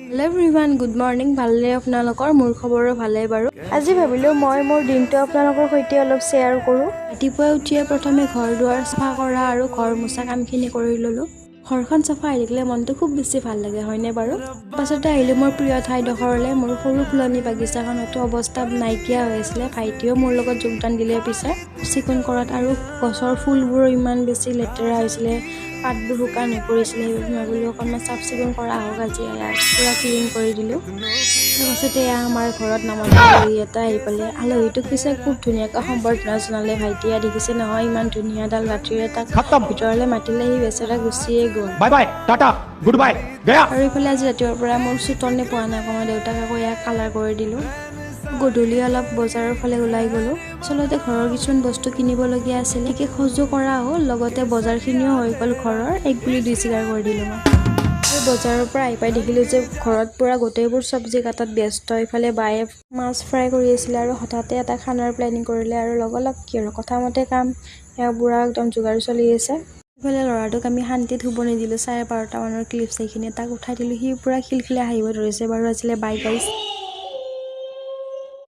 Hello everyone, good morning. ভালে আপোনালোকৰ মোৰ খবৰো ভালে বাৰু। আজি ভাবিলো মই মোৰ দিনটো আপোনালোকৰ সৈতে অলপ শ্বেয়াৰ কৰোঁ। ৰাতিপুৱা উঠিয়ে প্ৰথমে ঘৰ দুৱাৰ চাফা কৰা আৰু ঘৰ মোচা কামখিনি কৰি ল'লো। ঘৰখন চাফা হৈ থাকিলে মনটো খুব বেছি ভাল লাগে হয়নে বাৰু? পাছতে আহিলো মোৰ প্ৰিয় ঠাইডোখৰলৈ। মোৰ সৰু ফুলনি বাগিচাখনতো অৱস্থা নাইকিয়া হৈ আছিলে। ভাইটিও মোৰ লগত যোগদান দিলে পিছে চিকুণ কৰাত আৰু গছৰ ফুলবোৰ ইমান বেছি লেতেৰা হৈছিলে। পাতবোৰ শুকান হৈ পৰিছিলে সেইবাবে ভাবিলো অকণমান চাফ চিকুণ কৰা হওক আজি পুৰা ক্লিন কৰি দিলোঁ। তাৰপাছতে আমাৰ ঘৰত নামত আলহী এটা আহি পালে। আলহীটোক পিছে খুব ধুনীয়াকৈ সম্বৰ্ধনা জনালে ভাইটিয়ে। দেখিছে নহয় ইমান ধুনীয়াডাল লাঠিৰে তাক ভিতৰলৈ মাতিলে, সি বেচেৰা গুচিয়ে গ'ল। Bye bye Tata good bye Gaya. আৰু ইফালে আজি ৰাতিপুৱাৰ পৰা মোৰ চুটনে পোৱা নাই, মই দেউতাক আকৌ ইয়াক কালাৰ কৰি দিলোঁ। গধূলি অলপ বজাৰৰ ফালে ওলাই গ'লোঁ। আচলতে ঘৰৰ কিছুমান বস্তু কিনিবলগীয়া আছিল, একে খোজো কৰা হ'ল, লগতে বজাৰখিনিও হৈ গ'ল ঘৰৰ। এক বুলি দুই চিগাৰ কৰি দিলোঁ মই। আৰু বজাৰৰ পৰা আহি পাই দেখিলোঁ যে ঘৰত পূৰা গোটেইবোৰ চব্জি কাটাত ব্যস্ত। ইফালে বায়ে মাছ ফ্ৰাই কৰি আছিলে আৰু হঠাতে এটা খানাৰ প্লেনিং কৰিলে আৰু লগালগ কি আৰু কথামতে কাম সেয়া বুঢ়া একদম যোগাৰ চলি আছে। ইফালে ল'ৰাটোক আমি শান্তিত শুব নিদিলোঁ। 12:30 মানৰ ক্লিপছ সেইখিনি তাক উঠাই দিলোঁ। সি পূৰা খিলখিলাই হাঁহিব ধৰিছে বাৰু আজিলৈ বাই গাইছ।